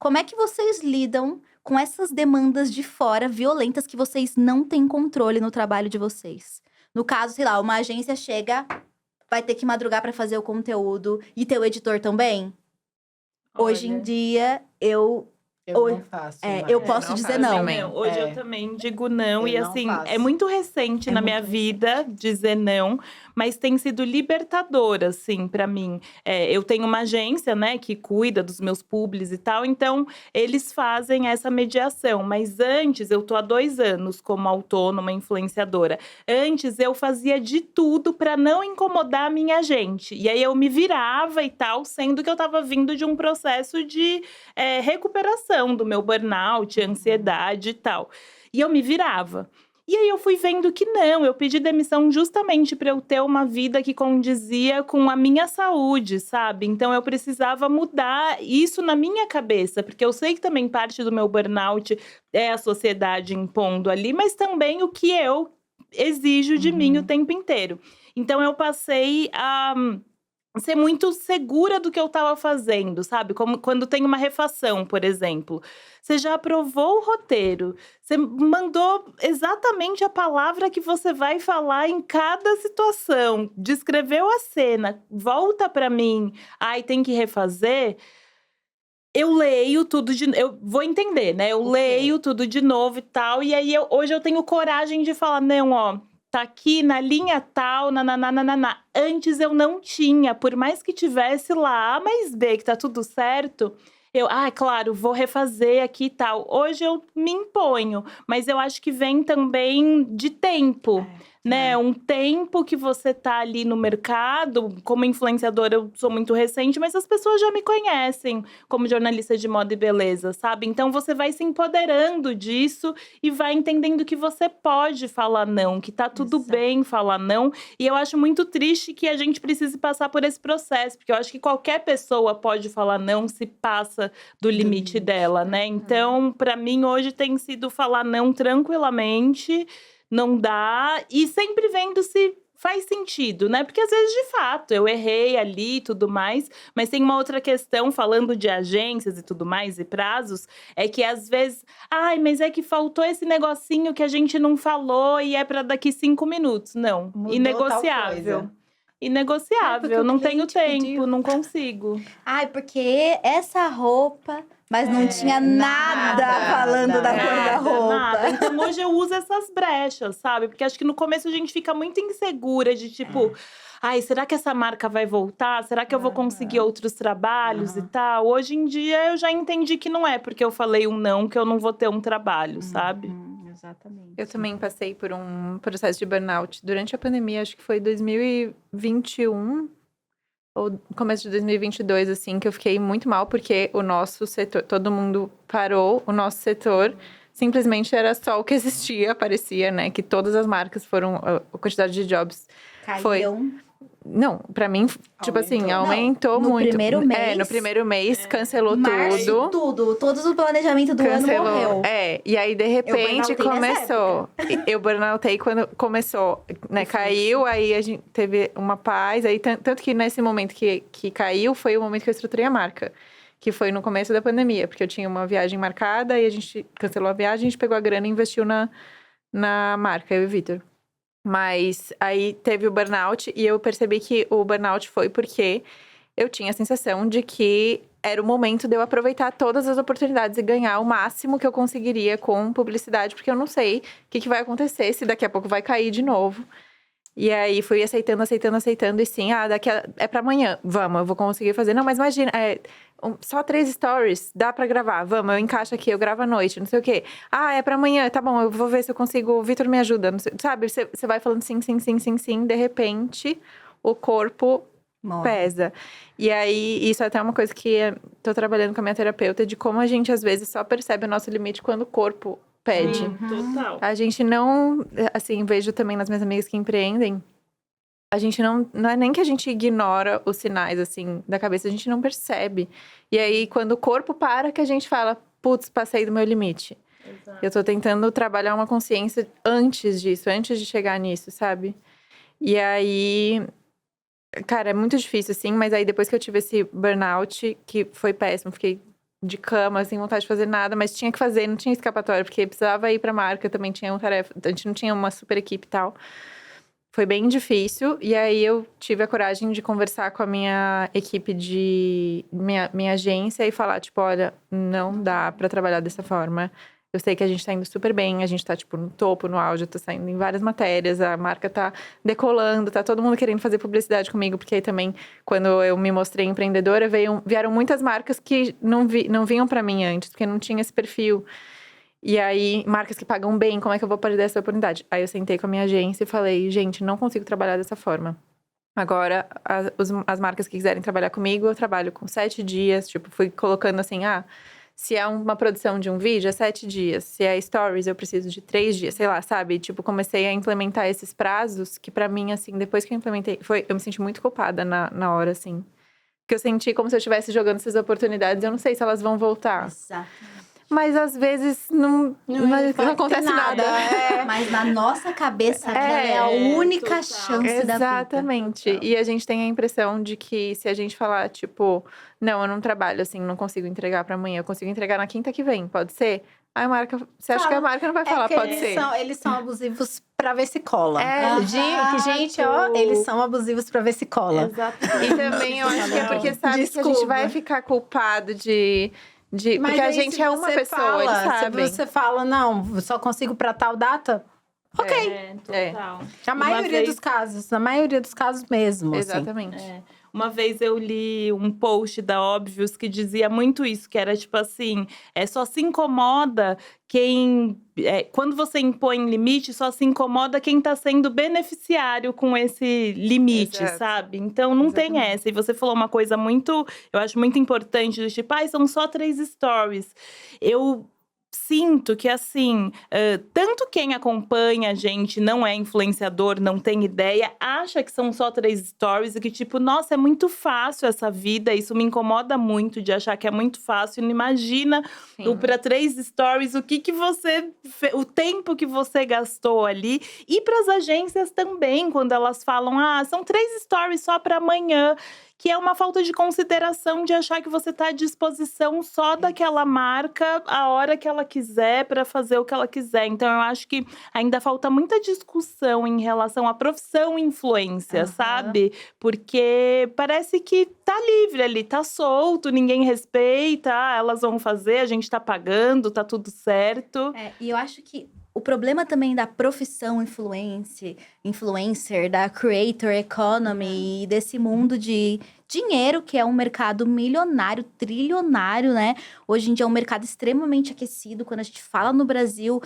Como é que vocês lidam com essas demandas de fora violentas que vocês não têm controle no trabalho de vocês? No caso, sei lá, uma agência chega, vai ter que madrugar pra fazer o conteúdo e ter o editor também? Hoje em Olha, dia, eu Eu não faço eu mais. posso não dizer faço não. também. Hoje eu É. também digo não. Eu E não assim, é faço. muito recente É na muito minha recente. vida dizer não, mas tem sido libertador, assim, pra mim. Eu tenho uma agência, né, que cuida dos meus publis e tal, então eles fazem essa mediação. Mas antes, eu tô há 2 anos como autônoma influenciadora. Antes, eu fazia de tudo pra não incomodar a minha gente. E aí eu me virava e tal, sendo que eu tava vindo de um processo de recuperação do meu burnout, ansiedade e tal. E eu me virava. E aí eu fui vendo que não, eu pedi demissão justamente para eu ter uma vida que condizia com a minha saúde, sabe? Então eu precisava mudar isso na minha cabeça, porque eu sei que também parte do meu burnout é a sociedade impondo ali, mas também o que eu exijo de mim o tempo inteiro. Então eu passei a ser muito segura do que eu estava fazendo, sabe? Como quando tem uma refação, por exemplo. Você já aprovou o roteiro, você mandou exatamente a palavra que você vai falar em cada situação, descreveu a cena, volta para mim, ai, tem que refazer. Eu leio tudo eu vou entender, né? Eu leio tudo de novo e tal, e aí hoje eu tenho coragem de falar: "Não, ó, tá aqui na linha tal, nã-nã-nã-nã-nã". Antes eu não tinha, por mais que tivesse lá A mais B, que tá tudo certo, claro, vou refazer aqui e tal. Hoje eu me imponho, mas eu acho que vem também de tempo, né? Um tempo que você tá ali no mercado. Como influenciadora, eu sou muito recente, mas as pessoas já me conhecem como jornalista de moda e beleza, sabe? Então você vai se empoderando disso e vai entendendo que você pode falar não, que tá tudo Exato. bem falar não. E eu acho muito triste que a gente precise passar por esse processo, porque eu acho que qualquer pessoa pode falar não se passa do limite dela, né? Então, pra mim, hoje tem sido falar não tranquilamente, não dá, e sempre vendo se faz sentido, né? Porque às vezes, de fato, eu errei ali e tudo mais, mas tem uma outra questão, falando de agências e tudo mais, e prazos, é que às vezes, ai, mas é que faltou esse negocinho que a gente não falou e é pra daqui 5 minutos. Não, Mudou tal inegociável. coisa. Inegociável, o não tenho cliente tempo, pediu. não consigo. Ai, porque essa roupa, mas não tinha nada falando da cor da roupa. Nada. Então hoje eu uso essas brechas, sabe? Porque acho que no começo a gente fica muito insegura de tipo, ai, será que essa marca vai voltar? Será que eu vou conseguir outros trabalhos e tal? Hoje em dia eu já entendi que não é porque eu falei um não que eu não vou ter um trabalho, sabe? Exatamente. Eu também passei por um processo de burnout durante a pandemia, acho que foi 2021 ou começo de 2022, assim, que eu fiquei muito mal, porque o nosso setor, todo mundo parou, o nosso setor simplesmente era só o que existia, parecia, né? Que todas as marcas foram, a quantidade de jobs foi… Caíram. Não, pra mim, tipo assim, aumentou no muito. primeiro mês, no primeiro mês, cancelou março, tudo. todo o planejamento do ano morreu. E aí, de repente, burnoutei nessa começou. Eu burnoutei quando começou, né? Caiu, aí a gente teve uma paz. Aí, tanto que nesse momento que caiu, foi o momento que eu estruturei a marca. Que foi no começo da pandemia. Porque eu tinha uma viagem marcada, e a gente cancelou a viagem, a gente pegou a grana e investiu na marca, eu e o Vitor. Mas aí teve o burnout, e eu percebi que o burnout foi porque eu tinha a sensação de que era o momento de eu aproveitar todas as oportunidades e ganhar o máximo que eu conseguiria com publicidade, porque eu não sei o que vai acontecer, se daqui a pouco vai cair de novo. E aí fui aceitando, e sim, é pra amanhã, vamos, eu vou conseguir fazer. Não, mas imagina, só 3 stories, dá pra gravar, vamos, eu encaixo aqui, eu gravo à noite, não sei o quê. É pra amanhã, tá bom, eu vou ver se eu consigo, o Vitor me ajuda, não sei, sabe? Você vai falando sim, de repente o corpo pesa. E aí, isso é até uma coisa que tô trabalhando com a minha terapeuta, de como a gente às vezes só percebe o nosso limite quando o corpo pede. Total. A gente não, assim, vejo também nas minhas amigas que empreendem, a gente não é nem que a gente ignora os sinais, assim, da cabeça, a gente não percebe. E aí, quando o corpo para, que a gente fala, putz, passei do meu limite. Exato. Eu tô tentando trabalhar uma consciência antes disso, antes de chegar nisso, sabe? E aí, cara, é muito difícil, assim, mas aí depois que eu tive esse burnout, que foi péssimo, fiquei de cama, sem vontade de fazer nada, mas tinha que fazer, não tinha escapatória, porque precisava ir pra marca, também tinha uma tarefa, a gente não tinha uma super equipe e tal. Foi bem difícil, e aí eu tive a coragem de conversar com a minha equipe minha agência e falar, tipo, olha, não dá pra trabalhar dessa forma. Eu sei que a gente tá indo super bem, a gente tá, tipo, no topo, no auge, eu tô saindo em várias matérias, a marca tá decolando, tá todo mundo querendo fazer publicidade comigo, porque aí também, quando eu me mostrei empreendedora, vieram muitas marcas que não vinham pra mim antes, porque não tinha esse perfil. E aí, marcas que pagam bem, como é que eu vou perder essa oportunidade? Aí eu sentei com a minha agência e falei, gente, não consigo trabalhar dessa forma. Agora, as marcas que quiserem trabalhar comigo, eu trabalho com 7 dias. Tipo, fui colocando assim, se é uma produção de um vídeo, é 7 dias. Se é stories, eu preciso de 3 dias, sei lá, sabe? Tipo, comecei a implementar esses prazos, que pra mim, assim, depois que eu implementei, eu me senti muito culpada na hora, assim. Porque eu senti como se eu estivesse jogando essas oportunidades, eu não sei se elas vão voltar. Exato. Mas às vezes não acontece nada. Mas na nossa cabeça, aquela é a única total. chance da vida. Exatamente. E a gente tem a impressão de que se a gente falar, tipo, não, eu não trabalho assim, não consigo entregar pra amanhã, eu consigo entregar na quinta que vem, pode ser? Aí a marca, você acha que a marca não vai falar, pode ser? Eles são abusivos pra ver se cola. Exato. Gente, ó, eles são abusivos pra ver se cola. Exatamente. E também eu acho que é porque sabe que a gente vai ficar culpado porque a gente é uma pessoa, eles sabem. Se você fala, não, só consigo pra tal data, ok. Total. Na maioria dos casos mesmo. Exatamente. Uma vez eu li um post da Óbvios que dizia muito isso, que era tipo assim, só se incomoda quem… quando você impõe limite, só se incomoda quem tá sendo beneficiário com esse limite, Exato. sabe? Então não tem essa. E você falou uma coisa muito, eu acho muito importante, do tipo, são só 3 stories. Eu sinto que, assim, tanto quem acompanha a gente não é influenciador, não tem ideia, acha que são só 3 stories e que, tipo, nossa, é muito fácil essa vida. Isso me incomoda muito de achar que é muito fácil. Não imagina para 3 stories o tempo que você gastou ali. E para as agências também, quando elas falam, são 3 stories só para amanhã. Que é uma falta de consideração de achar que você está à disposição só daquela marca a hora que ela quiser para fazer o que ela quiser. Então, eu acho que ainda falta muita discussão em relação à profissão influência, sabe? Porque parece que tá livre ali, tá solto, ninguém respeita, elas vão fazer, a gente tá pagando, tá tudo certo. E eu acho que o problema também da profissão influencer, da creator economy, e desse mundo de dinheiro, que é um mercado milionário, trilionário, né? Hoje em dia é um mercado extremamente aquecido. Quando a gente fala no Brasil,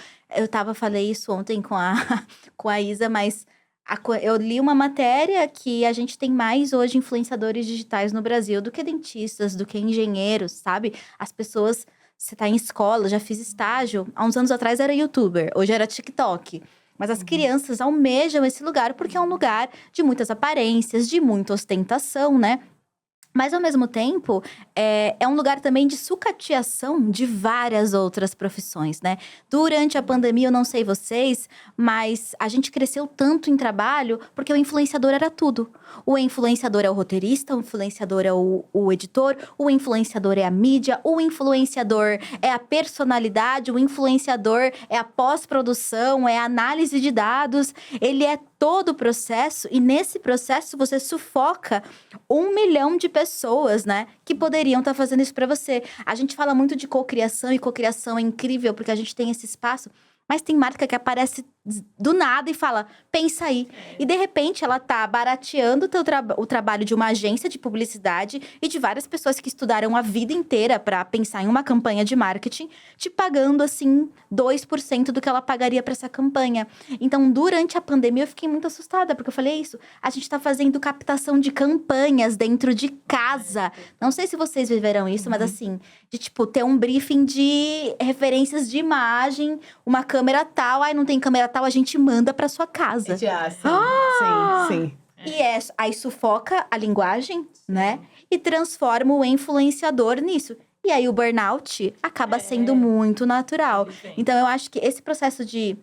falei isso ontem com a Isa, mas eu li uma matéria que a gente tem mais hoje influenciadores digitais no Brasil do que dentistas, do que engenheiros, sabe? As pessoas… Você tá em escola, já fiz estágio. Há uns anos atrás era youtuber, hoje era TikTok. Mas as crianças almejam esse lugar porque é um lugar de muitas aparências, de muita ostentação, né? Mas, ao mesmo tempo, é um lugar também de sucateação de várias outras profissões, né? Durante a pandemia, eu não sei vocês, mas a gente cresceu tanto em trabalho porque o influenciador era tudo. O influenciador é o roteirista, o influenciador é o editor, o influenciador é a mídia, o influenciador é a personalidade, o influenciador é a pós-produção, é a análise de dados. Ele é todo o processo, e nesse processo você sufoca 1 milhão de pessoas, né? Que poderiam estar fazendo isso para você. A gente fala muito de cocriação, e cocriação é incrível porque a gente tem esse espaço. Mas tem marca que aparece do nada e fala, pensa aí. E de repente ela tá barateando o trabalho de uma agência de publicidade e de várias pessoas que estudaram a vida inteira para pensar em uma campanha de marketing, te pagando assim 2% do que ela pagaria para essa campanha. Então, durante a pandemia eu fiquei muito assustada, porque eu falei isso, a gente tá fazendo captação de campanhas dentro de casa. Não sei se vocês viveram isso, mas assim, de tipo ter um briefing de referências de imagem, uma câmera tal, não tem câmera tal, a gente manda pra sua casa. Sim. E aí sufoca a linguagem, né? E transforma o influenciador nisso. E aí o burnout acaba sendo muito natural. Então eu acho que esse processo de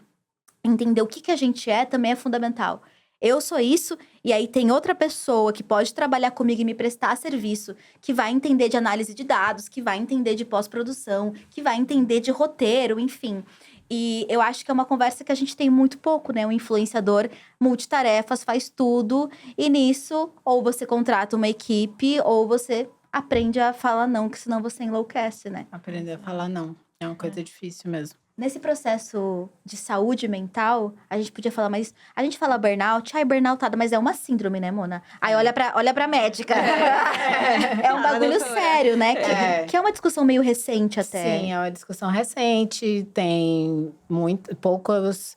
entender o que a gente é também é fundamental. Eu sou isso, e aí tem outra pessoa que pode trabalhar comigo e me prestar serviço, que vai entender de análise de dados, que vai entender de pós-produção, que vai entender de roteiro, enfim. E eu acho que é uma conversa que a gente tem muito pouco, né? O influenciador multitarefas, faz tudo, e nisso, ou você contrata uma equipe, ou você aprende a falar não, que senão você enlouquece, né? Aprender a falar não. É uma coisa difícil mesmo. Nesse processo de saúde mental, a gente podia falar, mas a gente fala burnout, burnoutada, mas é uma síndrome, né, Mona? Aí olha pra médica. É um bagulho sério, né? Que é uma discussão meio recente até. Sim, é uma discussão recente, tem poucos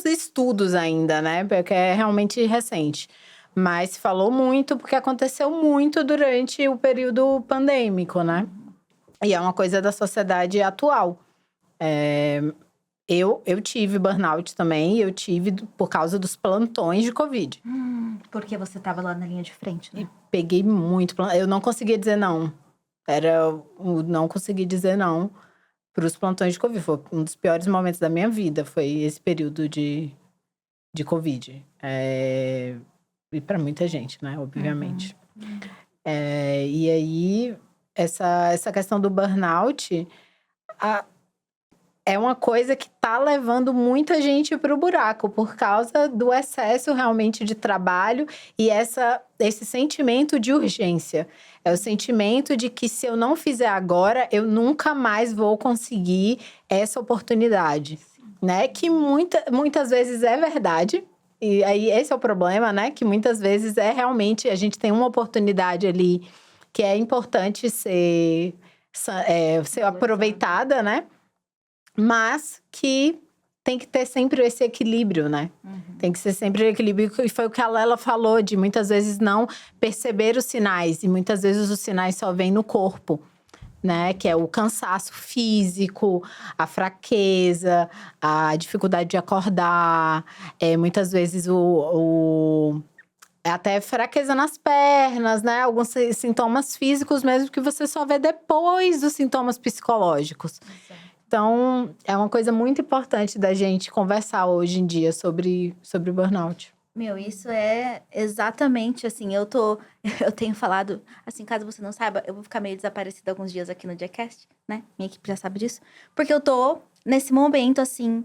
estudos ainda, né? Porque é realmente recente. Mas se falou muito porque aconteceu muito durante o período pandêmico, né? E é uma coisa da sociedade atual. Eu tive burnout também, eu tive por causa dos plantões de Covid. Porque você tava lá na linha de frente, né? Peguei muito plantão. Eu não conseguia dizer não. Não consegui dizer não para os plantões de Covid. Foi um dos piores momentos da minha vida, foi esse período de Covid. E para muita gente, né? Obviamente. E aí, essa questão do burnout é uma coisa que tá levando muita gente para o buraco por causa do excesso realmente de trabalho e esse sentimento de urgência. É o sentimento de que se eu não fizer agora, eu nunca mais vou conseguir essa oportunidade, né? Que muitas vezes é verdade. E aí esse é o problema, né? Que muitas vezes realmente a gente tem uma oportunidade ali que é importante ser aproveitada, né? Mas que tem que ter sempre esse equilíbrio, né? Tem que ser sempre equilíbrio. E foi o que a Lela falou, de muitas vezes não perceber os sinais. E muitas vezes os sinais só vêm no corpo, né? Que é o cansaço físico, a fraqueza, a dificuldade de acordar. Muitas vezes até fraqueza nas pernas, né? Alguns sintomas físicos mesmo que você só vê depois dos sintomas psicológicos. Exato. Então, é uma coisa muito importante da gente conversar hoje em dia sobre burnout. Meu, isso é exatamente assim, eu tenho falado, assim, caso você não saiba, eu vou ficar meio desaparecida alguns dias aqui no Diacast, né? Minha equipe já sabe disso. Porque eu tô nesse momento, assim,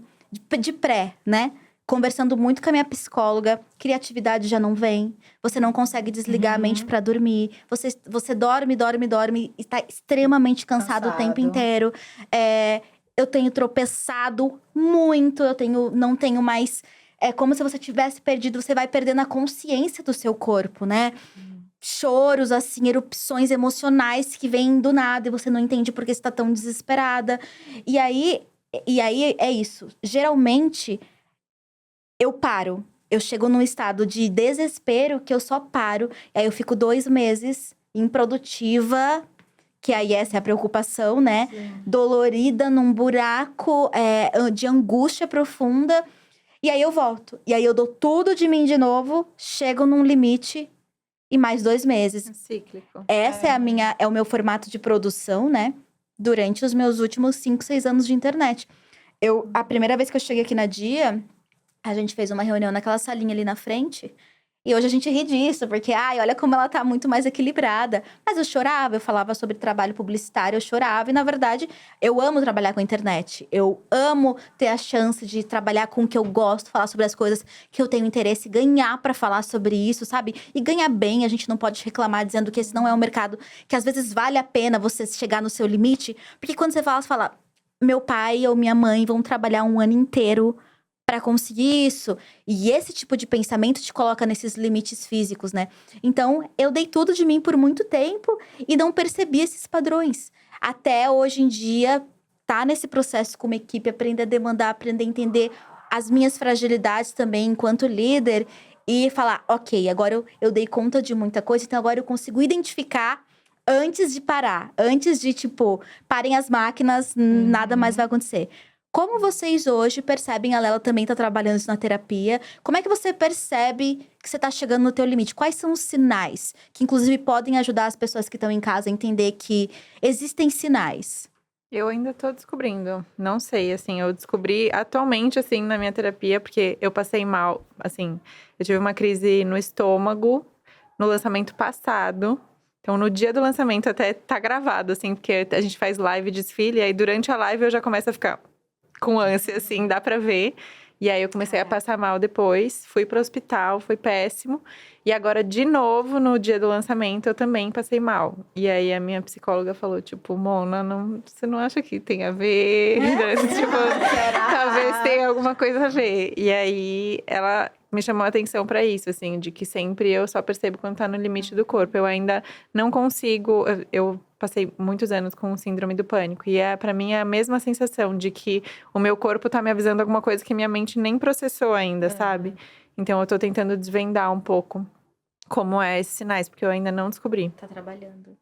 de pré, né? Conversando muito com a minha psicóloga, criatividade já não vem, você não consegue desligar a mente pra dormir, você dorme e tá extremamente cansado o tempo inteiro. Eu tenho tropeçado muito, não tenho mais… É como se você tivesse perdido, você vai perdendo a consciência do seu corpo, né? Choros, assim, erupções emocionais que vêm do nada e você não entende por que você tá tão desesperada. E aí é isso. Geralmente, eu paro. Eu chego num estado de desespero que eu só paro. E aí eu fico 2 meses improdutiva, que aí essa é a preocupação, né? Sim. Dolorida num buraco de angústia profunda. E aí eu volto. E aí eu dou tudo de mim de novo, chego num limite e mais 2 meses. Cíclico. Essa é o meu formato de produção, né? Durante os meus últimos 5, 6 anos de internet. A primeira vez que eu cheguei aqui na Dia, a gente fez uma reunião naquela salinha ali na frente. E hoje a gente ri disso, porque, olha como ela tá muito mais equilibrada. Mas eu chorava, eu falava sobre trabalho publicitário, eu chorava. E, na verdade, eu amo trabalhar com a internet. Eu amo ter a chance de trabalhar com o que eu gosto, falar sobre as coisas que eu tenho interesse, ganhar pra falar sobre isso, sabe? E ganhar bem, a gente não pode reclamar dizendo que esse não é um mercado que, às vezes, vale a pena você chegar no seu limite. Porque quando você fala, meu pai ou minha mãe vão trabalhar um ano inteiro para conseguir isso. E esse tipo de pensamento te coloca nesses limites físicos, né? Então, eu dei tudo de mim por muito tempo e não percebi esses padrões. Até hoje em dia, tá nesse processo com uma equipe, aprender a demandar, aprender a entender as minhas fragilidades também enquanto líder e falar, ok, agora eu dei conta de muita coisa, então agora eu consigo identificar antes de parar. Antes de, parem as máquinas, nada mais vai acontecer. Como vocês hoje percebem, a Lela também tá trabalhando isso na terapia, como é que você percebe que você tá chegando no teu limite? Quais são os sinais que, inclusive, podem ajudar as pessoas que estão em casa a entender que existem sinais? Eu ainda tô descobrindo. Não sei, assim, eu descobri atualmente, assim, na minha terapia, porque eu passei mal, assim, eu tive uma crise no estômago no lançamento passado. Então, no dia do lançamento, até tá gravado, assim, porque a gente faz live, desfile, e aí durante a live eu já começo a ficar com ânsia, assim, dá pra ver. E aí eu comecei a passar mal depois, fui pro hospital, foi péssimo. E agora, de novo, no dia do lançamento, eu também passei mal. E aí a minha psicóloga falou, tipo, Mona, você não acha que tem a ver? Tipo, talvez tenha alguma coisa a ver. E aí ela me chamou a atenção pra isso, assim, de que sempre eu só percebo quando tá no limite do corpo. Eu ainda não consigo. Eu passei muitos anos com síndrome do pânico. E para mim é a mesma sensação de que o meu corpo tá me avisando alguma coisa que minha mente nem processou ainda, sabe? Então eu tô tentando desvendar um pouco como é esses sinais, porque eu ainda não descobri. Tá trabalhando.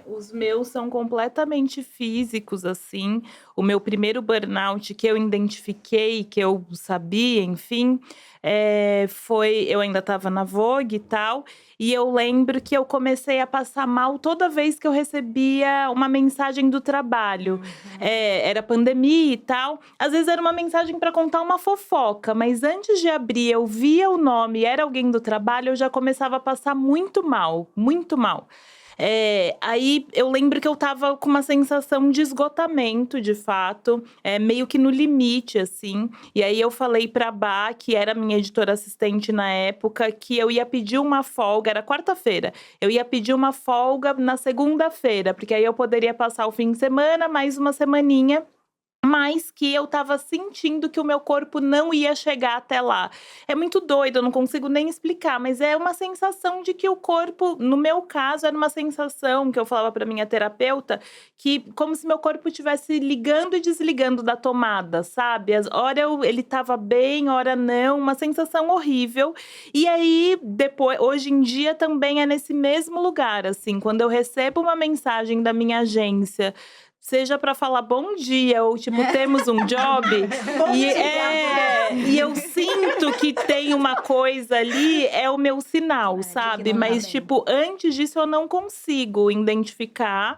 Os meus são completamente físicos, assim. O meu primeiro burnout que eu identifiquei, que eu sabia, enfim, eu ainda estava na Vogue e tal. E eu lembro que eu comecei a passar mal toda vez que eu recebia uma mensagem do trabalho. Era pandemia e tal. Às vezes era uma mensagem para contar uma fofoca, mas antes de abrir, eu via o nome e era alguém do trabalho, eu já começava a passar muito mal, muito mal. Aí eu lembro que eu tava com uma sensação de esgotamento, de fato, meio que no limite, assim. E aí eu falei pra Bá, que era minha editora assistente na época, que eu ia pedir uma folga, era quarta-feira. Eu ia pedir uma folga na segunda-feira, porque aí eu poderia passar o fim de semana, mais uma semaninha. Mas que eu tava sentindo que o meu corpo não ia chegar até lá. É muito doido, eu não consigo nem explicar, mas é uma sensação de que o corpo, no meu caso, era uma sensação que eu falava pra minha terapeuta, que como se meu corpo estivesse ligando e desligando da tomada, sabe? Hora ele tava bem, hora não, uma sensação horrível. E aí, depois, hoje em dia também é nesse mesmo lugar, assim, quando eu recebo uma mensagem da minha agência, seja para falar bom dia ou tipo, temos um job. E eu sinto que tem uma coisa ali, é o meu sinal, sabe? Mas, tipo, antes disso eu não consigo identificar.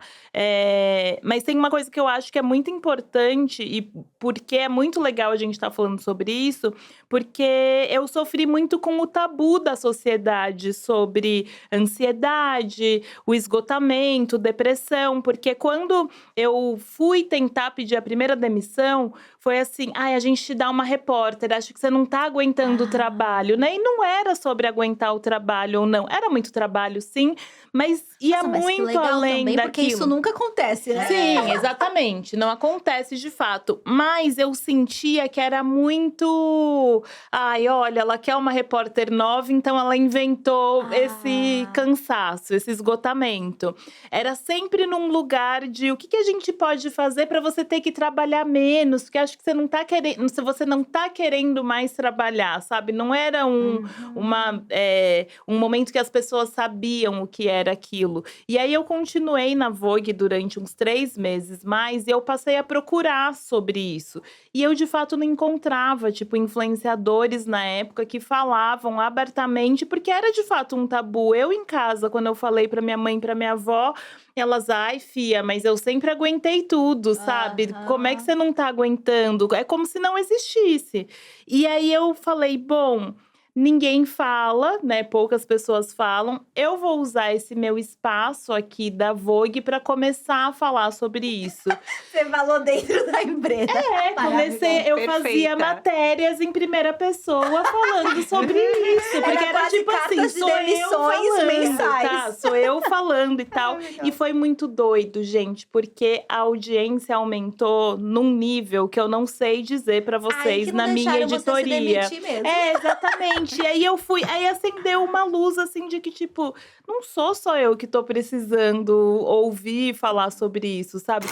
Mas tem uma coisa que eu acho que é muito importante, e porque é muito legal a gente estar falando sobre isso, porque eu sofri muito com o tabu da sociedade sobre ansiedade, o esgotamento, depressão, porque quando eu fui tentar pedir a primeira demissão, foi assim, a gente te dá uma repórter, acho que você não tá aguentando o trabalho, né? E não era sobre aguentar o trabalho ou não, era muito trabalho sim, mas ia muito além também, daquilo. Porque isso nunca acontece, né? Sim, exatamente, não acontece de fato, mas eu sentia que era muito, olha, ela quer uma repórter nova, então ela inventou esse cansaço, esse esgotamento. Era sempre num lugar de o que a gente pode fazer para você ter que trabalhar menos, porque acho que você não tá querendo, se você não tá querendo mais trabalhar, sabe? Não era um momento que as pessoas sabiam o que era aquilo. E aí eu continuei na Vogue durante uns 3 meses mais e eu passei a procurar sobre isso. E eu, de fato, não encontrava, tipo, influenciadores na época que falavam abertamente, porque era, de fato, um tabu. Eu, em casa, quando eu falei pra minha mãe e pra minha avó, elas, ai, fia, mas eu sempre aguentei tudo, sabe? Como é que você não tá aguentando? É como se não existisse. E aí eu falei, bom, ninguém fala, né? Poucas pessoas falam. Eu vou usar esse meu espaço aqui da Vogue para começar a falar sobre isso. Você falou dentro da empresa. Eu fazia matérias em primeira pessoa falando sobre isso. Porque era tipo assim, sou eu falando, mensais. tá? Sou eu falando e tal. E foi muito doido, gente, porque a audiência aumentou num nível que eu não sei dizer para vocês na minha editoria. Você se demitir mesmo. Exatamente. E aí aí acendeu uma luz assim de que, tipo, não sou só eu que tô precisando ouvir falar sobre isso, sabe?